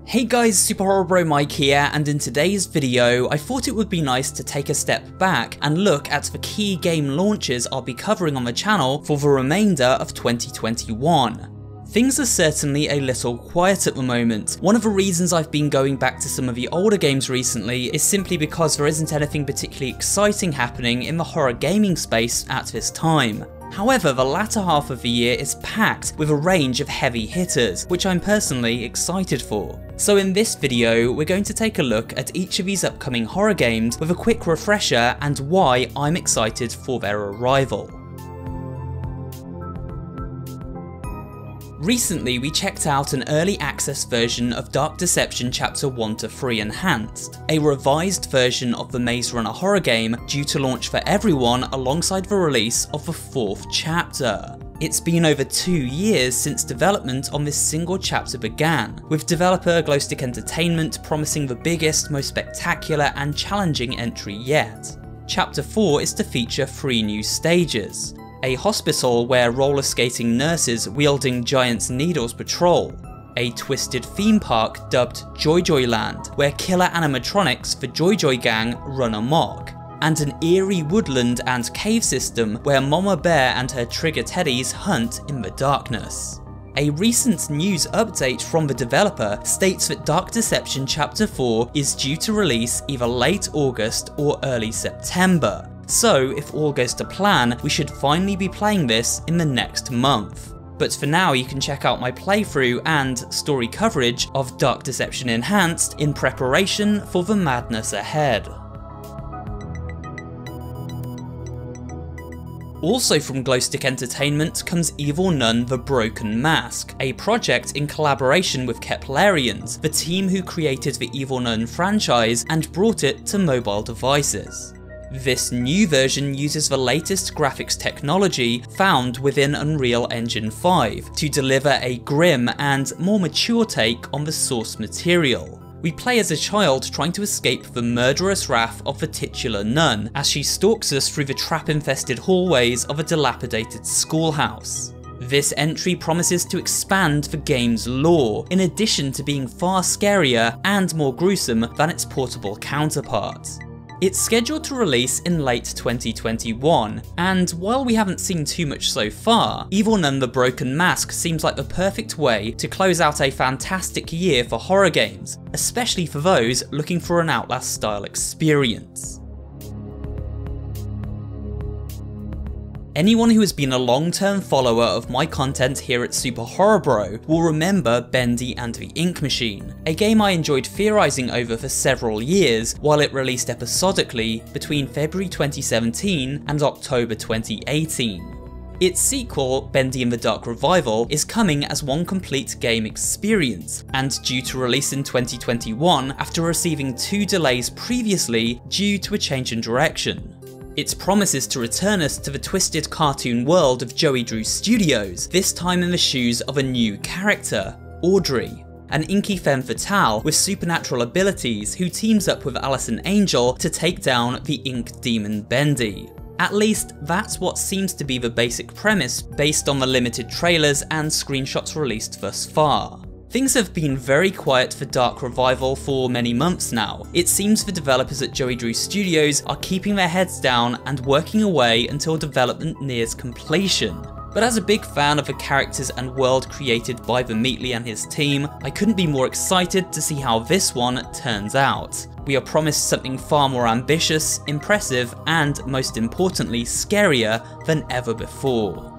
Hey guys, SuperHorrorBro Mike here, and in today's video, I thought it would be nice to take a step back and look at the key game launches I'll be covering on the channel for the remainder of 2021. Things are certainly a little quiet at the moment. One of the reasons I've been going back to some of the older games recently is simply because there isn't anything particularly exciting happening in the horror gaming space at this time. However, the latter half of the year is packed with a range of heavy hitters, which I'm personally excited for. So in this video, we're going to take a look at each of these upcoming horror games with a quick refresher and why I'm excited for their arrival. Recently, we checked out an early access version of Dark Deception Chapter 1 to 3 Enhanced, a revised version of the Maze Runner horror game due to launch for everyone alongside the release of the 4th chapter. It's been over 2 years since development on this single chapter began, with developer Glowstick Entertainment promising the biggest, most spectacular and challenging entry yet. Chapter 4 is to feature 3 new stages. A hospital where roller skating nurses wielding giant's needles patrol, a twisted theme park dubbed Joy Joy Land where killer animatronics for Joy Joy Gang run amok, and an eerie woodland and cave system where Mama Bear and her trigger teddies hunt in the darkness. A recent news update from the developer states that Dark Deception Chapter 4 is due to release either late August or early September. So, if all goes to plan, we should finally be playing this in the next month. But for now, you can check out my playthrough and story coverage of Dark Deception Enhanced in preparation for the madness ahead. Also from Glowstick Entertainment comes Evil Nun: The Broken Mask, a project in collaboration with Keplerians, the team who created the Evil Nun franchise and brought it to mobile devices. This new version uses the latest graphics technology found within Unreal Engine 5 to deliver a grim and more mature take on the source material. We play as a child trying to escape the murderous wrath of the titular nun as she stalks us through the trap-infested hallways of a dilapidated schoolhouse. This entry promises to expand the game's lore, in addition to being far scarier and more gruesome than its portable counterpart. It's scheduled to release in late 2021, and while we haven't seen too much so far, Evil Nun: The Broken Mask seems like the perfect way to close out a fantastic year for horror games, especially for those looking for an Outlast-style experience. Anyone who has been a long-term follower of my content here at SuperHorrorBro will remember Bendy and the Ink Machine, a game I enjoyed theorising over for several years while it released episodically between February 2017 and October 2018. Its sequel, Bendy and the Dark Revival, is coming as one complete game experience, and due to release in 2021 after receiving 2 delays previously due to a change in direction. It promises to return us to the twisted cartoon world of Joey Drew Studios, this time in the shoes of a new character, Audrey, an inky femme fatale with supernatural abilities who teams up with Allison Angel to take down the ink demon Bendy. At least, that's what seems to be the basic premise based on the limited trailers and screenshots released thus far. Things have been very quiet for Dark Revival for many months now. It seems the developers at Joey Drew Studios are keeping their heads down and working away until development nears completion. But as a big fan of the characters and world created by Vermeetly and his team, I couldn't be more excited to see how this one turns out. We are promised something far more ambitious, impressive, and most importantly scarier than ever before.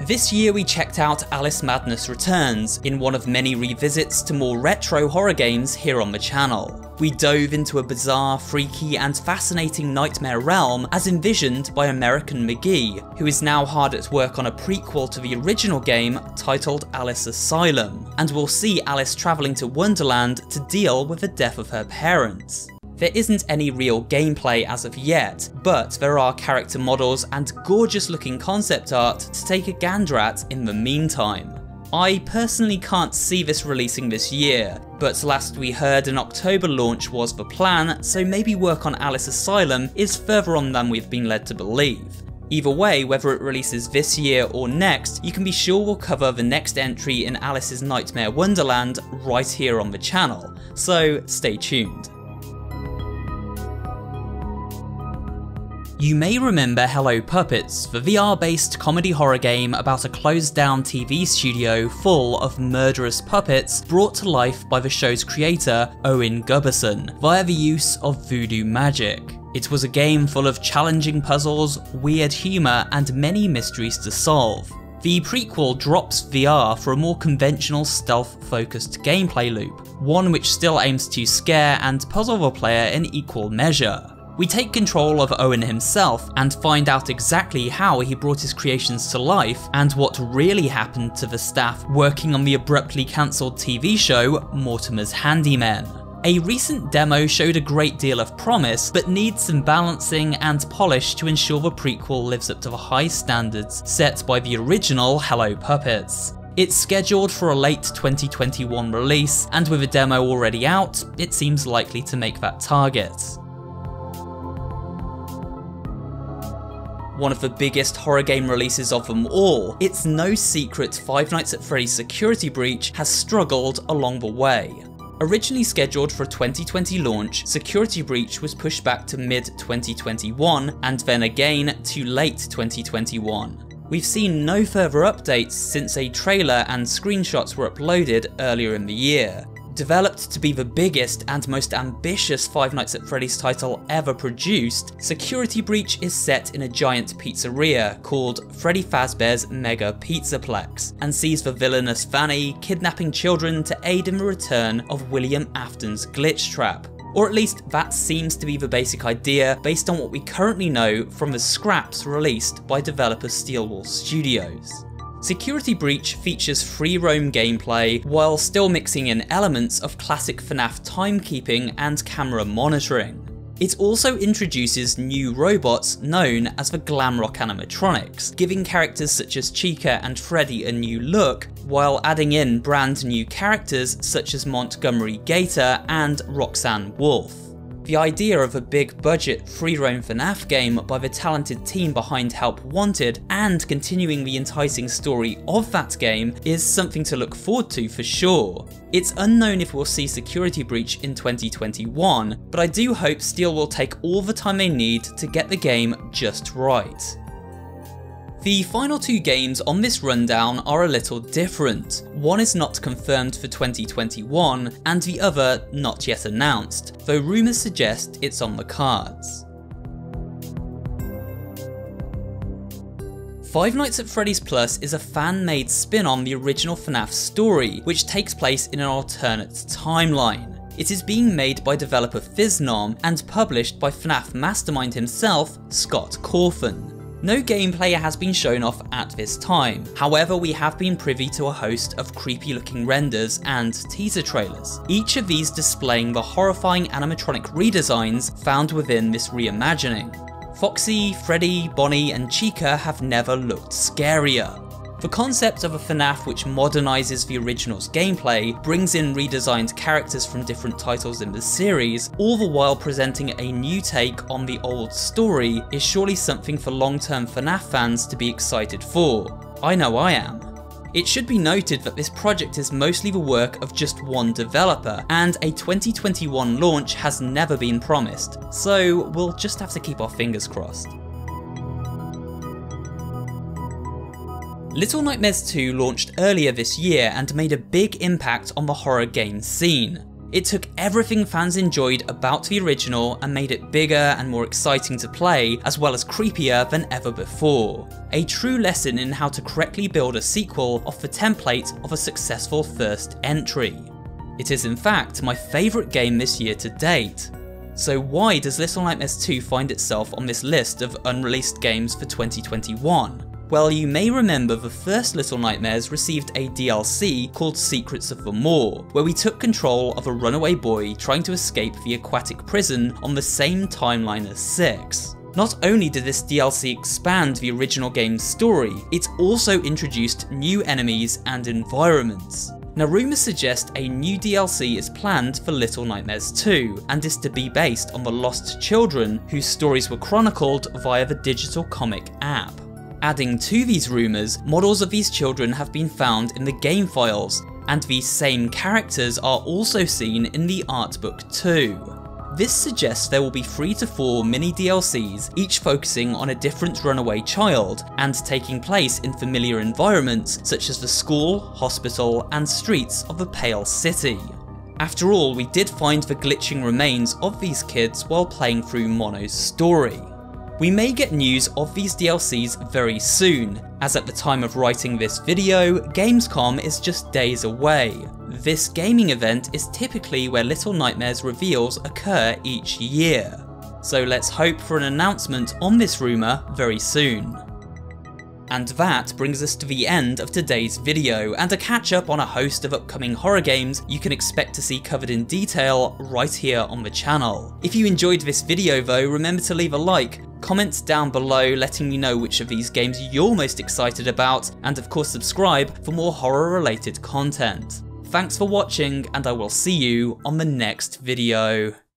This year we checked out Alice Madness Returns, in one of many revisits to more retro horror games here on the channel. We dove into a bizarre, freaky and fascinating nightmare realm as envisioned by American McGee, who is now hard at work on a prequel to the original game titled Alice ASYLUM, and we'll see Alice travelling to Wonderland to deal with the death of her parents. There isn't any real gameplay as of yet, but there are character models and gorgeous looking concept art to take a gander at in the meantime. I personally can't see this releasing this year, but last we heard an October launch was the plan, so maybe work on Alice ASYLUM is further on than we've been led to believe. Either way, whether it releases this year or next, you can be sure we'll cover the next entry in Alice's Nightmare Wonderland right here on the channel, so stay tuned. You may remember Hello Puppets, the VR-based comedy horror game about a closed-down TV studio full of murderous puppets brought to life by the show's creator, Owen Gubberson, via the use of voodoo magic. It was a game full of challenging puzzles, weird humour, and many mysteries to solve. The prequel drops VR for a more conventional stealth-focused gameplay loop, one which still aims to scare and puzzle the player in equal measure. We take control of Owen himself and find out exactly how he brought his creations to life and what really happened to the staff working on the abruptly cancelled TV show Mortimer's Handymen. A recent demo showed a great deal of promise, but needs some balancing and polish to ensure the prequel lives up to the high standards set by the original Hello Puppets. It's scheduled for a late 2021 release, and with a demo already out, it seems likely to make that target. One of the biggest horror game releases of them all, it's no secret Five Nights at Freddy's Security Breach has struggled along the way. Originally scheduled for a 2020 launch, Security Breach was pushed back to mid-2021 and then again to late 2021. We've seen no further updates since a trailer and screenshots were uploaded earlier in the year. Developed to be the biggest and most ambitious Five Nights at Freddy's title ever produced, Security Breach is set in a giant pizzeria called Freddy Fazbear's Mega Pizzaplex, and sees the villainous Fanny kidnapping children to aid in the return of William Afton's glitch trap. Or at least that seems to be the basic idea based on what we currently know from the scraps released by developer Steelwall Studios. Security Breach features free roam gameplay while still mixing in elements of classic FNAF timekeeping and camera monitoring. It also introduces new robots known as the Glamrock animatronics, giving characters such as Chica and Freddy a new look, while adding in brand new characters such as Montgomery Gator and Roxanne Wolf. The idea of a big budget free roam FNAF game by the talented team behind Help Wanted and continuing the enticing story of that game is something to look forward to for sure. It's unknown if we'll see Security Breach in 2021, but I do hope Steel will take all the time they need to get the game just right. The final two games on this rundown are a little different. One is not confirmed for 2021, and the other not yet announced, though rumours suggest it's on the cards. Five Nights at Freddy's Plus is a fan-made spin on the original FNAF story, which takes place in an alternate timeline. It is being made by developer Fiznom and published by FNAF mastermind himself, Scott Cawthon. No gameplay has been shown off at this time, however we have been privy to a host of creepy looking renders and teaser trailers, each of these displaying the horrifying animatronic redesigns found within this reimagining. Foxy, Freddy, Bonnie and Chica have never looked scarier. The concept of a FNAF which modernises the original's gameplay, brings in redesigned characters from different titles in the series, all the while presenting a new take on the old story, is surely something for long-term FNAF fans to be excited for. I know I am. It should be noted that this project is mostly the work of just one developer, and a 2021 launch has never been promised, so we'll just have to keep our fingers crossed. Little Nightmares 2 launched earlier this year and made a big impact on the horror game scene. It took everything fans enjoyed about the original and made it bigger and more exciting to play, as well as creepier than ever before. A true lesson in how to correctly build a sequel off the template of a successful first entry. It is in fact my favourite game this year to date. So why does Little Nightmares 2 find itself on this list of unreleased games for 2021? Well, you may remember the first Little Nightmares received a DLC called Secrets of the Moor, where we took control of a runaway boy trying to escape the aquatic prison on the same timeline as 6. Not only did this DLC expand the original game's story, it also introduced new enemies and environments. Now rumours suggest a new DLC is planned for Little Nightmares 2, and is to be based on the lost children whose stories were chronicled via the digital comic app. Adding to these rumours, models of these children have been found in the game files, and these same characters are also seen in the art book too. This suggests there will be 3 to 4 mini DLCs, each focusing on a different runaway child, and taking place in familiar environments such as the school, hospital, and streets of the Pale City. After all, we did find the glitching remains of these kids while playing through Mono's story. We may get news of these DLCs very soon, as at the time of writing this video, Gamescom is just days away. This gaming event is typically where Little Nightmares reveals occur each year. So let's hope for an announcement on this rumour very soon. And that brings us to the end of today's video, and a catch up on a host of upcoming horror games you can expect to see covered in detail right here on the channel. If you enjoyed this video though, remember to leave a like, comment down below letting me know which of these games you're most excited about, and of course subscribe for more horror related content. Thanks for watching, and I will see you on the next video.